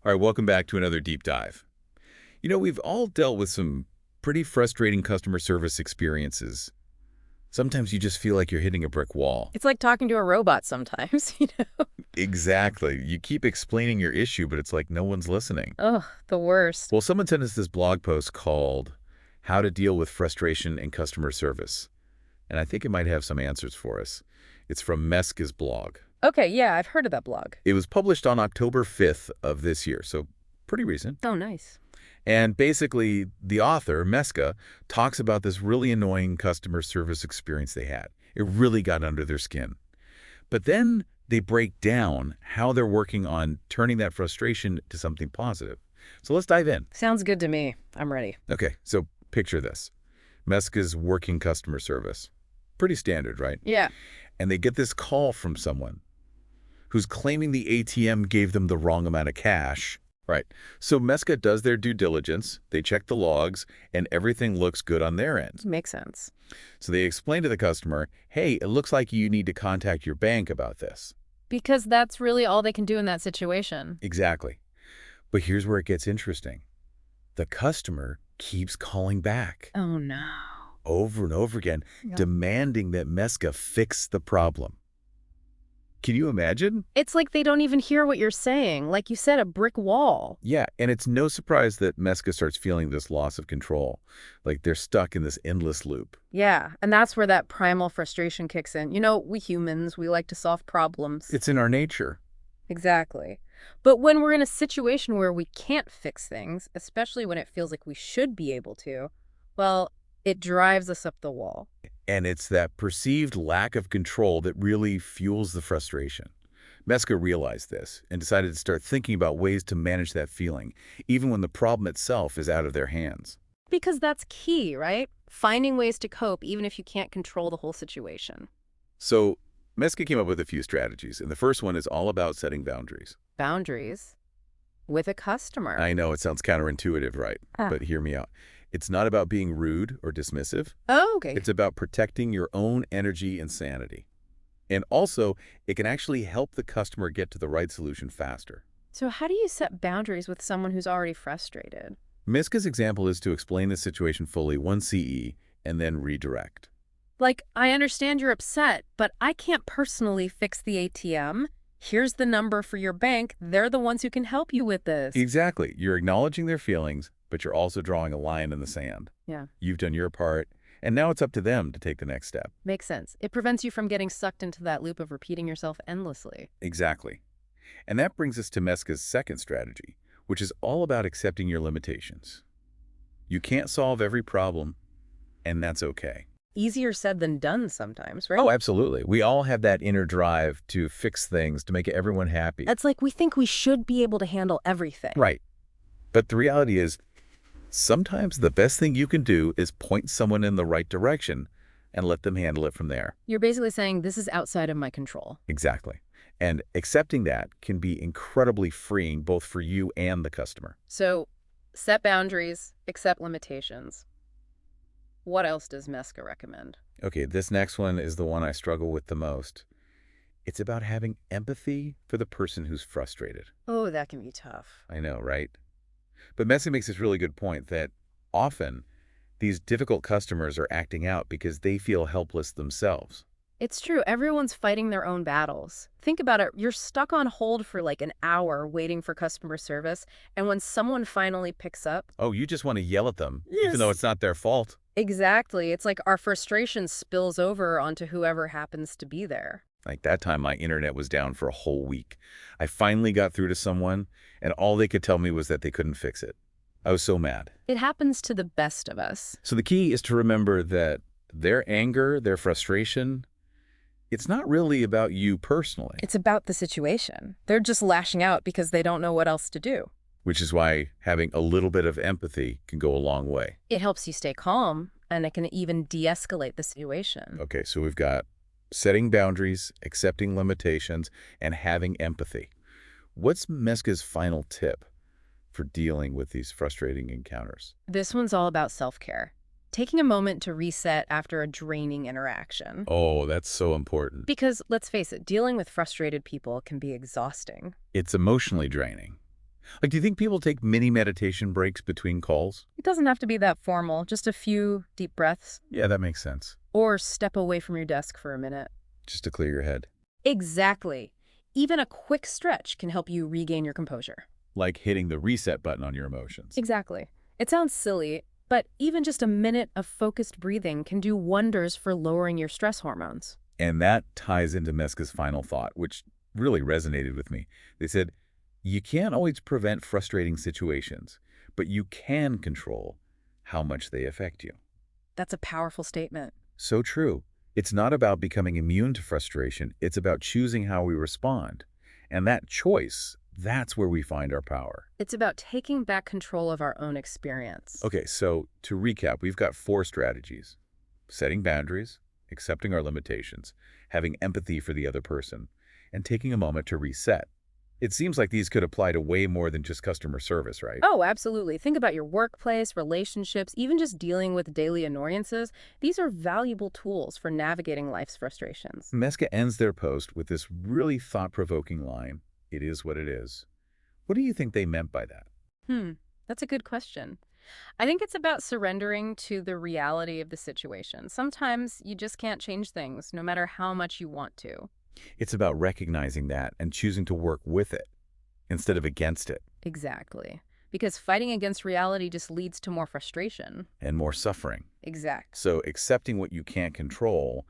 All right, welcome back to another deep dive. We've all dealt with some pretty frustrating customer service experiences. Sometimes you just feel like you're hitting a brick wall. It's like talking to a robot sometimes, you know? Exactly. You keep explaining your issue, but it's like no one's listening. Ugh, the worst. Well, someone sent us this blog post called How to Deal with Frustration in Customer Service, and I think it might have some answers for us. It's from Meska's blog. Okay, yeah, I've heard of that blog. It was published on October 5th of this year, so pretty recent. Oh, nice. And basically, the author, Meska, talks about this really annoying customer service experience they had. It really got under their skin. But then they break down how they're working on turning that frustration to something positive. So let's dive in. Sounds good to me. I'm ready. Okay, so picture this. Meska's working customer service. Pretty standard, right? Yeah. And they get this call from someone who's claiming the ATM gave them the wrong amount of cash. Right. So Meska does their due diligence, they check the logs, and everything looks good on their end. Makes sense. So they explain to the customer, hey, it looks like you need to contact your bank about this. Because that's really all they can do in that situation. Exactly. But here's where it gets interesting. The customer keeps calling back Oh, no. over and over again, Yeah. demanding that Meska fix the problem. Can you imagine? It's like they don't even hear what you're saying. Like you said, a brick wall. Yeah, and it's no surprise that Meska starts feeling this loss of control. Like they're stuck in this endless loop. Yeah, and that's where that primal frustration kicks in. You know, we humans, we like to solve problems. It's in our nature. Exactly. But when we're in a situation where we can't fix things, especially when it feels like we should be able to, well, it drives us up the wall. And it's that perceived lack of control that really fuels the frustration. Meska realized this and decided to start thinking about ways to manage that feeling, even when the problem itself is out of their hands. Because that's key, right? Finding ways to cope even if you can't control the whole situation. So Meska came up with a few strategies, and the first one is all about setting boundaries. Boundaries with a customer. I know it sounds counterintuitive, right? But hear me out. It's not about being rude or dismissive. Oh, okay. It's about protecting your own energy and sanity. And also, it can actually help the customer get to the right solution faster. So how do you set boundaries with someone who's already frustrated? Miska's example is to explain the situation fully, one CE, and then redirect. Like, I understand you're upset, but I can't personally fix the ATM. Here's the number for your bank. They're the ones who can help you with this. Exactly. You're acknowledging their feelings, but you're also drawing a line in the sand. Yeah. You've done your part, and now it's up to them to take the next step. Makes sense. It prevents you from getting sucked into that loop of repeating yourself endlessly. Exactly. And that brings us to Meska's second strategy, which is all about accepting your limitations. You can't solve every problem, and that's okay. Easier said than done sometimes, right? Oh, absolutely. We all have that inner drive to fix things, to make everyone happy. It's like we think we should be able to handle everything. Right. But the reality is, sometimes the best thing you can do is point someone in the right direction and let them handle it from there. You're basically saying this is outside of my control. Exactly. And accepting that can be incredibly freeing both for you and the customer. So, set boundaries, accept limitations. What else does Meska recommend? Okay, this next one is the one I struggle with the most. It's about having empathy for the person who's frustrated. Oh, that can be tough. I know, right? But Meska makes this really good point that often these difficult customers are acting out because they feel helpless themselves. It's true. Everyone's fighting their own battles. Think about it. You're stuck on hold for like an hour waiting for customer service, and when someone finally picks up... Oh, you just want to yell at them, Yes. even though it's not their fault. Exactly. It's like our frustration spills over onto whoever happens to be there. Like that time, my internet was down for a whole week. I finally got through to someone, and all they could tell me was that they couldn't fix it. I was so mad. It happens to the best of us. So the key is to remember that their anger, their frustration, it's not really about you personally. It's about the situation. They're just lashing out because they don't know what else to do. Which is why having a little bit of empathy can go a long way. It helps you stay calm, and it can even de-escalate the situation. Okay, so we've got setting boundaries, accepting limitations, and having empathy. What's Meska's final tip for dealing with these frustrating encounters? This one's all about self-care. Taking a moment to reset after a draining interaction. Oh, that's so important. Because, let's face it, dealing with frustrated people can be exhausting. It's emotionally draining. Like, do you think people take mini meditation breaks between calls? It doesn't have to be that formal, just a few deep breaths. Yeah, that makes sense. Or step away from your desk for a minute. Just to clear your head. Exactly. Even a quick stretch can help you regain your composure. Like hitting the reset button on your emotions. Exactly. It sounds silly, but even just a minute of focused breathing can do wonders for lowering your stress hormones. And that ties into Meska's final thought, which really resonated with me. They said, you can't always prevent frustrating situations, but you can control how much they affect you. That's a powerful statement. So true. It's not about becoming immune to frustration. It's about choosing how we respond. And that choice, that's where we find our power. It's about taking back control of our own experience. Okay, so to recap, we've got 4 strategies. Setting boundaries, accepting our limitations, having empathy for the other person, and taking a moment to reset. It seems like these could apply to way more than just customer service, right? Oh, absolutely. Think about your workplace, relationships, even just dealing with daily annoyances. These are valuable tools for navigating life's frustrations. Meska ends their post with this really thought-provoking line, "It is what it is." What do you think they meant by that? That's a good question. I think it's about surrendering to the reality of the situation. Sometimes you just can't change things, no matter how much you want to. It's about recognizing that and choosing to work with it instead of against it Exactly. Because fighting against reality just leads to more frustration. and more suffering. Exact. So accepting what you can't control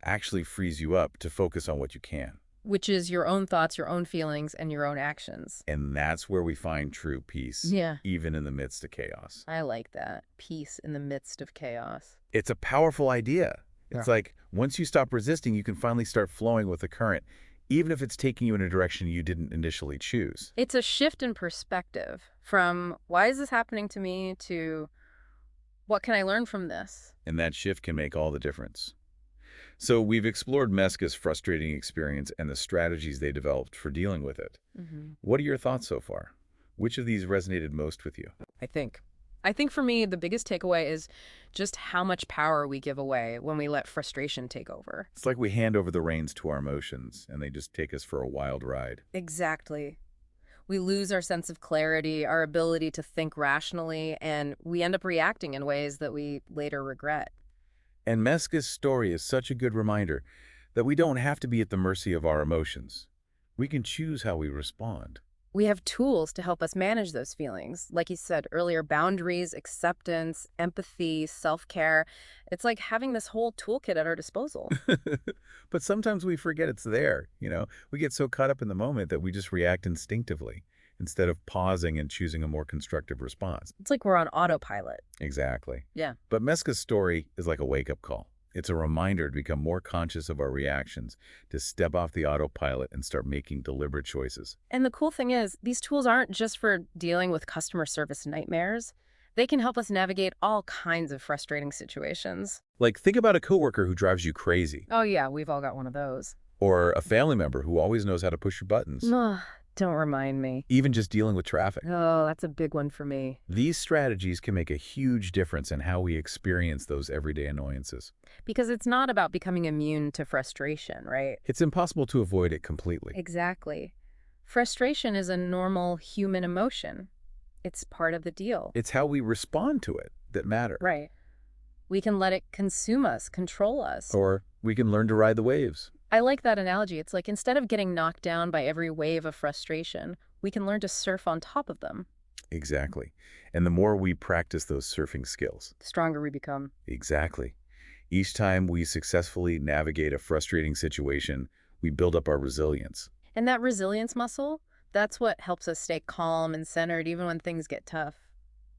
actually frees you up to focus on what you can. Which is your own thoughts, your own feelings, and your own actions. And that's where we find true peace, Yeah. even in the midst of chaos. I like that. Peace in the midst of chaos. It's a powerful idea. It's Yeah. like once you stop resisting, you can finally start flowing with the current, even if it's taking you in a direction you didn't initially choose. It's a shift in perspective from why is this happening to me to what can I learn from this? And that shift can make all the difference. So we've explored Meska's frustrating experience and the strategies they developed for dealing with it. What are your thoughts so far? Which of these resonated most with you? I think for me, the biggest takeaway is just how much power we give away when we let frustration take over. It's like we hand over the reins to our emotions, and they just take us for a wild ride. Exactly. We lose our sense of clarity, our ability to think rationally, and we end up reacting in ways that we later regret. And Meska's story is such a good reminder that we don't have to be at the mercy of our emotions. We can choose how we respond. We have tools to help us manage those feelings. Like you said earlier, boundaries, acceptance, empathy, self-care. It's like having this whole toolkit at our disposal. But sometimes we forget it's there, We get so caught up in the moment that we just react instinctively instead of pausing and choosing a more constructive response. It's like we're on autopilot. Exactly. Yeah. But Meska's story is like a wake-up call. It's a reminder to become more conscious of our reactions, to step off the autopilot and start making deliberate choices. And the cool thing is, these tools aren't just for dealing with customer service nightmares. They can help us navigate all kinds of frustrating situations. Like, think about a coworker who drives you crazy, Oh yeah, we've all got one of those. or a family member who always knows how to push your buttons, Ugh, don't remind me. even just dealing with traffic. Oh, that's a big one for me. These strategies can make a huge difference in how we experience those everyday annoyances. Because it's not about becoming immune to frustration, right? It's impossible to avoid it completely. Exactly. Frustration is a normal human emotion. It's part of the deal. It's how we respond to it that matter. Right. We can let it consume us, control us. Or we can learn to ride the waves. I like that analogy. It's like instead of getting knocked down by every wave of frustration, we can learn to surf on top of them. Exactly. And the more we practice those surfing skills. The stronger we become. Exactly. Each time we successfully navigate a frustrating situation, we build up our resilience. And that resilience muscle, that's what helps us stay calm and centered even when things get tough.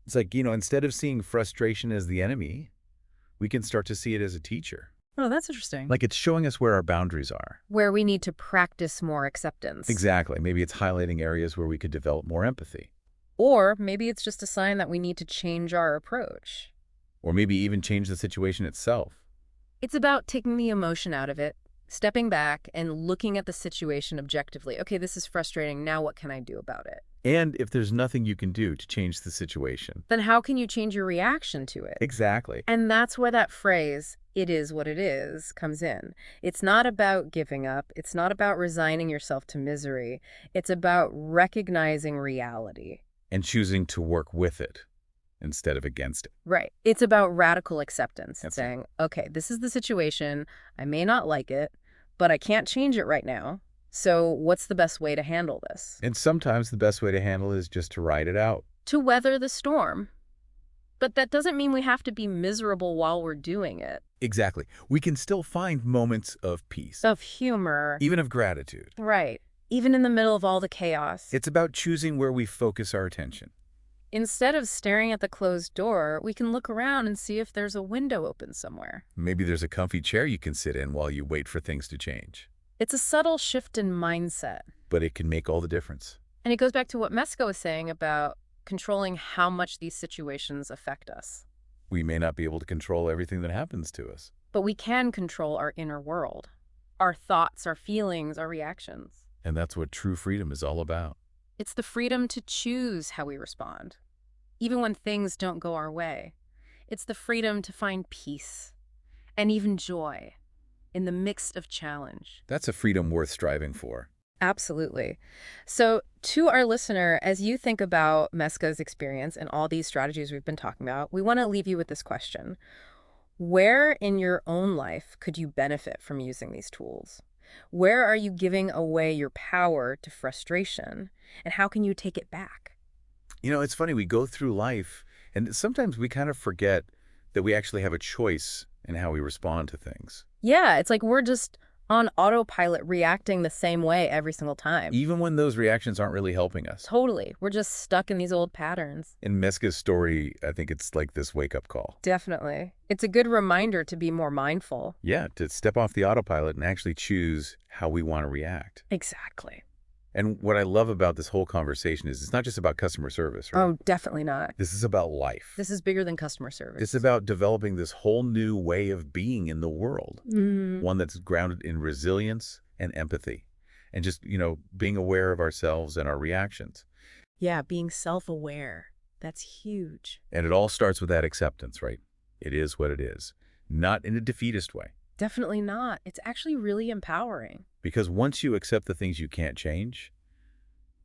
It's like, instead of seeing frustration as the enemy, we can start to see it as a teacher. Oh, that's interesting. Like it's showing us where our boundaries are. Where we need to practice more acceptance. Exactly. Maybe it's highlighting areas where we could develop more empathy. Or maybe it's just a sign that we need to change our approach. Or maybe even change the situation itself. It's about taking the emotion out of it, stepping back and looking at the situation objectively. Okay, this is frustrating. Now what can I do about it? And if there's nothing you can do to change the situation. Then how can you change your reaction to it? Exactly. And that's where that phrase, "it is what it is" comes in. It's not about giving up. It's not about resigning yourself to misery. It's about recognizing reality. And choosing to work with it instead of against it. Right. It's about radical acceptance, That's it. saying, okay, this is the situation. I may not like it, but I can't change it right now. So what's the best way to handle this? And sometimes the best way to handle it is just to ride it out. To weather the storm. But that doesn't mean we have to be miserable while we're doing it. Exactly. We can still find moments of peace, Of humor. even of gratitude. Right. Even in the middle of all the chaos. It's about choosing where we focus our attention. Instead of staring at the closed door, we can look around and see if there's a window open somewhere. Maybe there's a comfy chair you can sit in while you wait for things to change. It's a subtle shift in mindset. But it can make all the difference. And it goes back to what Mesko was saying about controlling how much these situations affect us. We may not be able to control everything that happens to us. But we can control our inner world, our thoughts, our feelings, our reactions. And that's what true freedom is all about. It's the freedom to choose how we respond, even when things don't go our way. It's the freedom to find peace and even joy in the midst of challenge. That's a freedom worth striving for. Absolutely. So to our listener, as you think about Meska's experience and all these strategies we've been talking about, we want to leave you with this question. Where in your own life could you benefit from using these tools? Where are you giving away your power to frustration? And how can you take it back? You know, it's funny, we go through life, and sometimes we kind of forget that we actually have a choice in how we respond to things. Yeah, it's like we're just on autopilot reacting the same way every single time. Even when those reactions aren't really helping us. Totally. We're just stuck in these old patterns. In Meska's story, I think it's like this wake-up call. Definitely. It's a good reminder to be more mindful. Yeah, to step off the autopilot and actually choose how we want to react. Exactly. And what I love about this whole conversation is it's not just about customer service, right? Oh, definitely not. This is about life. This is bigger than customer service. It's about developing this whole new way of being in the world. One that's grounded in resilience and empathy. And just, being aware of ourselves and our reactions. Yeah, being self-aware. That's huge. And it all starts with that acceptance, right? It is what it is. Not in a defeatist way. Definitely not. It's actually really empowering. Because once you accept the things you can't change,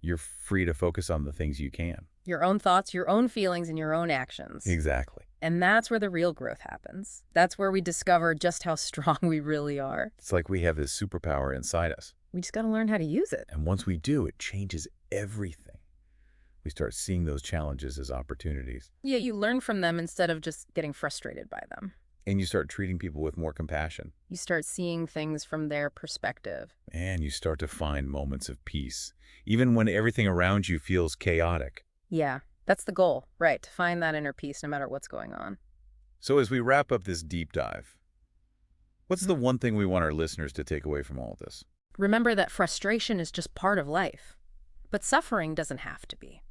you're free to focus on the things you can. Your own thoughts, your own feelings, and your own actions. Exactly. And that's where the real growth happens. That's where we discover just how strong we really are. It's like we have this superpower inside us. We just got to learn how to use it. And once we do, it changes everything. We start seeing those challenges as opportunities. Yeah, you learn from them instead of just getting frustrated by them. And you start treating people with more compassion. You start seeing things from their perspective. And you start to find moments of peace, even when everything around you feels chaotic. Yeah, that's the goal, right? To find that inner peace no matter what's going on. So as we wrap up this deep dive, what's the one thing we want our listeners to take away from all of this? Remember that frustration is just part of life, but suffering doesn't have to be.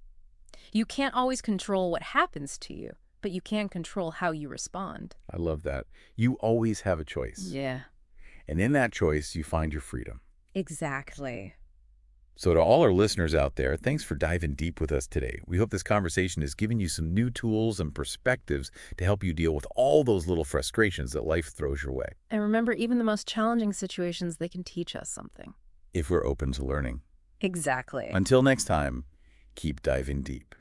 You can't always control what happens to you, but you can control how you respond. I love that. You always have a choice. Yeah. And in that choice, you find your freedom. Exactly. So to all our listeners out there, thanks for diving deep with us today. We hope this conversation has given you some new tools and perspectives to help you deal with all those little frustrations that life throws your way. And remember, even the most challenging situations, they can teach us something. If we're open to learning. Exactly. Until next time, keep diving deep.